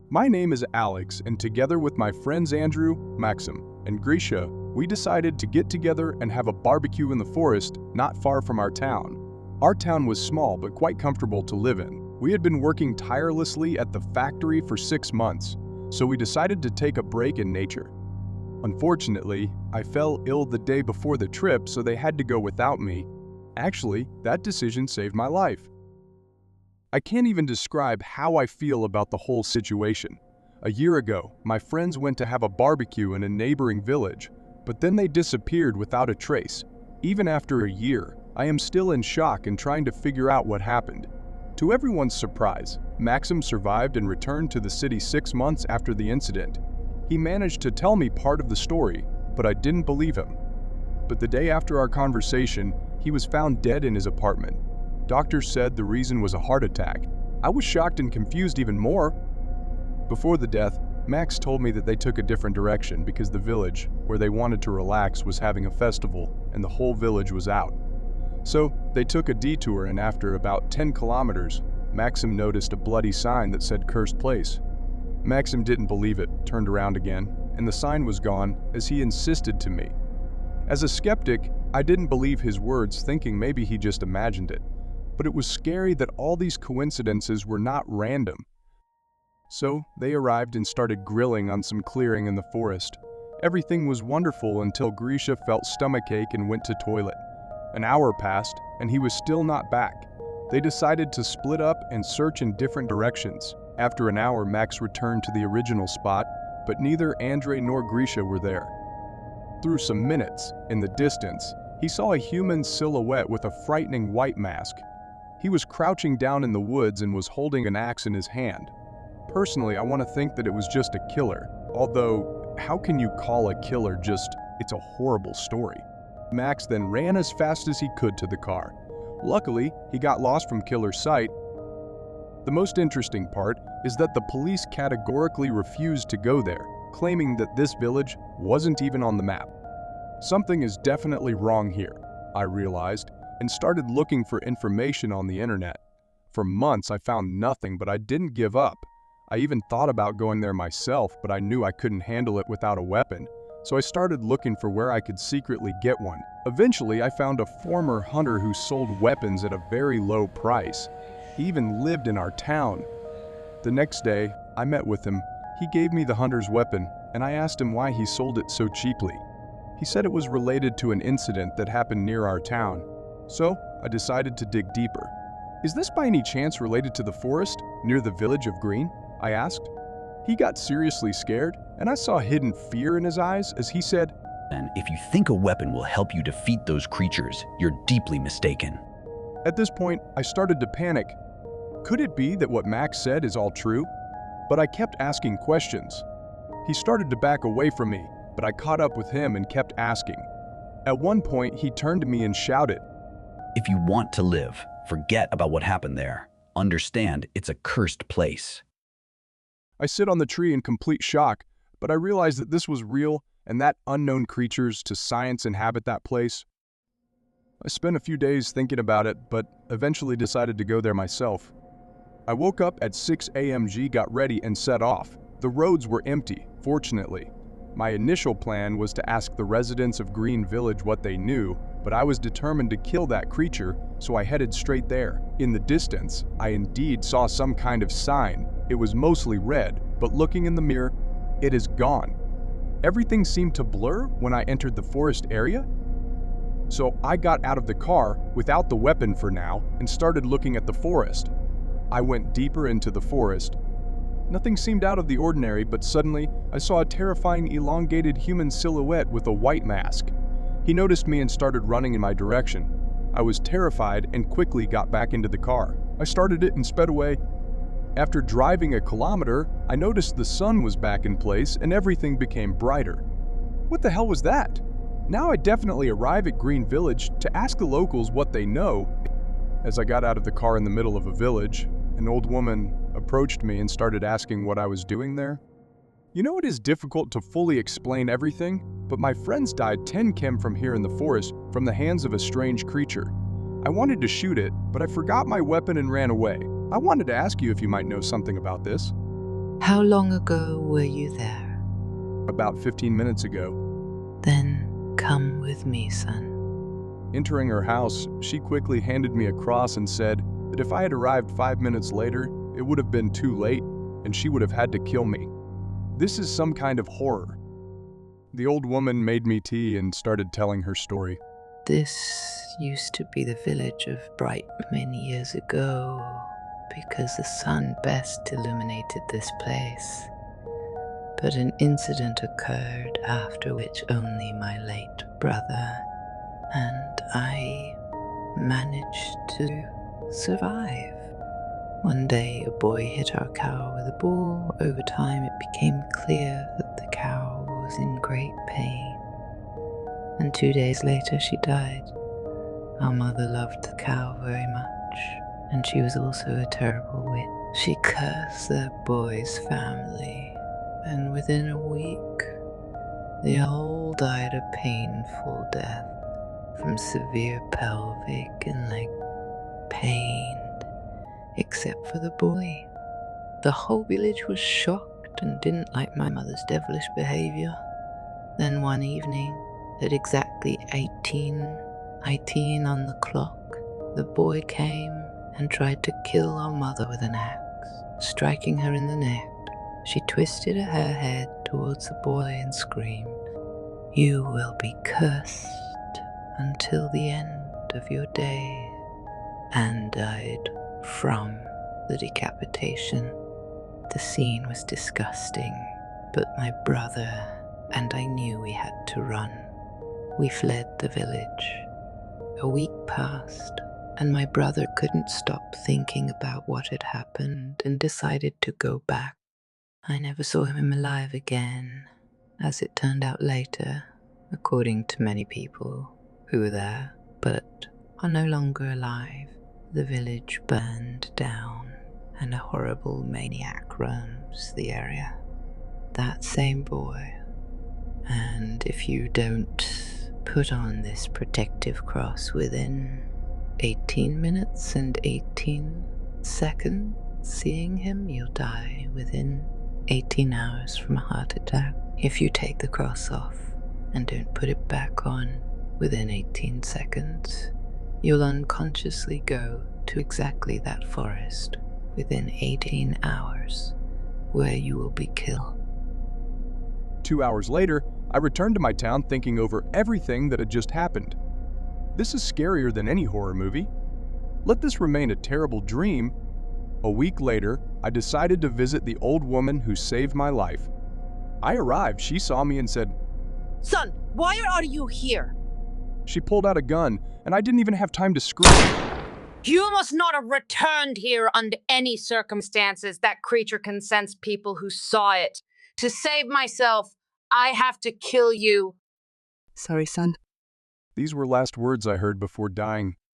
My name is Alex, and together with my friends Andrew, Maxim, and Grisha, we decided to get together and have a barbecue in the forest not far from our town. Our town was small but quite comfortable to live in. We had been working tirelessly at the factory for 6 months, so we decided to take a break in nature. Unfortunately, I fell ill the day before the trip, so they had to go without me. Actually, that decision saved my life. I can't even describe how I feel about the whole situation. A year ago, my friends went to have a barbecue in a neighboring village, but then they disappeared without a trace. Even after a year, I am still in shock and trying to figure out what happened. To everyone's surprise, Maxim survived and returned to the city 6 months after the incident. He managed to tell me part of the story, but I didn't believe him. But the day after our conversation, he was found dead in his apartment. Doctors said the reason was a heart attack. I was shocked and confused even more. Before the death, Max told me that they took a different direction because the village, where they wanted to relax, was having a festival and the whole village was out. So, they took a detour, and after about 10 kilometers, Maxim noticed a bloody sign that said "Cursed Place." Maxim didn't believe it, turned around again, and the sign was gone as he insisted to me. As a skeptic, I didn't believe his words, thinking maybe he just imagined it. But it was scary that all these coincidences were not random. So, they arrived and started grilling on some clearing in the forest. Everything was wonderful until Grisha felt stomachache and went to toilet. An hour passed, and he was still not back. They decided to split up and search in different directions. After an hour, Max returned to the original spot, but neither Andre nor Grisha were there. Through some minutes, in the distance, he saw a human silhouette with a frightening white mask. He was crouching down in the woods and was holding an axe in his hand. Personally, I want to think that it was just a killer. Although, how can you call a killer it's a horrible story. Max then ran as fast as he could to the car. Luckily, he got lost from killer's sight. The most interesting part is that the police categorically refused to go there, claiming that this village wasn't even on the map. Something is definitely wrong here, I realized, and started looking for information on the internet. For months I found nothing, but I didn't give up. I even thought about going there myself, but I knew I couldn't handle it without a weapon, so I started looking for where I could secretly get one. Eventually I found a former hunter who sold weapons at a very low price. He even lived in our town. The next day, I met with him. He gave me the hunter's weapon, and I asked him why he sold it so cheaply. He said it was related to an incident that happened near our town. So, I decided to dig deeper. "Is this by any chance related to the forest, near the village of Green?" I asked. He got seriously scared, and I saw hidden fear in his eyes as he said, "And if you think a weapon will help you defeat those creatures, you're deeply mistaken." At this point, I started to panic. Could it be that what Max said is all true? But I kept asking questions. He started to back away from me, but I caught up with him and kept asking. At one point, he turned to me and shouted, "If you want to live, forget about what happened there. Understand it's a cursed place." I sit on the tree in complete shock, but I realized that this was real and that unknown creatures to science inhabit that place. I spent a few days thinking about it, but eventually decided to go there myself. I woke up at 6 a.m., got ready, and set off. The roads were empty, fortunately. My initial plan was to ask the residents of Green Village what they knew, but I was determined to kill that creature, so I headed straight there. In the distance, I indeed saw some kind of sign. It was mostly red, but looking in the mirror, it is gone. Everything seemed to blur when I entered the forest area. So I got out of the car, without the weapon for now, and started looking at the forest. I went deeper into the forest. Nothing seemed out of the ordinary, but suddenly I saw a terrifying elongated human silhouette with a white mask. He noticed me and started running in my direction. I was terrified and quickly got back into the car. I started it and sped away. After driving a kilometer, I noticed the sun was back in place and everything became brighter. What the hell was that? Now I definitely arrive at Green Village to ask the locals what they know. As I got out of the car in the middle of a village, an old woman approached me and started asking what I was doing there. You know, it is difficult to fully explain everything, but my friends died 10 km from here in the forest from the hands of a strange creature. I wanted to shoot it, but I forgot my weapon and ran away. I wanted to ask you if you might know something about this. How long ago were you there? About 15 minutes ago. Then come with me, son. Entering her house, she quickly handed me a cross and said that if I had arrived 5 minutes later, it would have been too late, and she would have had to kill me. This is some kind of horror. The old woman made me tea and started telling her story. This used to be the village of Bright many years ago, because the sun best illuminated this place. But an incident occurred after which only my late brother and I managed to survive. One day a boy hit our cow with a ball. Over time it became clear that the cow was in great pain, and 2 days later she died. Our mother loved the cow very much, and she was also a terrible witch. She cursed the boy's family, and within a week they all died a painful death from severe pelvic and leg pain, except for the boy. The whole village was shocked and didn't like my mother's devilish behavior. Then one evening, at exactly 18 on the clock, the boy came and tried to kill our mother with an axe, striking her in the neck. She twisted her head towards the boy and screamed, "You will be cursed until the end of your days," and died from the decapitation. The scene was disgusting, but my brother and I knew we had to run. We fled the village. A week passed, and my brother couldn't stop thinking about what had happened and decided to go back. I never saw him alive again, as it turned out later, according to many people who were there, but are no longer alive. The village burned down, and a horrible maniac roams the area. That same boy. And if you don't put on this protective cross within 18 minutes and 18 seconds seeing him, you'll die within 18 hours from a heart attack. If you take the cross off and don't put it back on within 18 seconds, you'll unconsciously go to exactly that forest within 18 hours, where you will be killed. 2 hours later, I returned to my town thinking over everything that had just happened. This is scarier than any horror movie. Let this remain a terrible dream. A week later, I decided to visit the old woman who saved my life. I arrived, she saw me and said, "Son, why are you here? She pulled out a gun, and I didn't even have time to scream. You must not have returned here under any circumstances. That creature can sense people who saw it. To save myself, I have to kill you." Sorry, son. These were last words I heard before dying.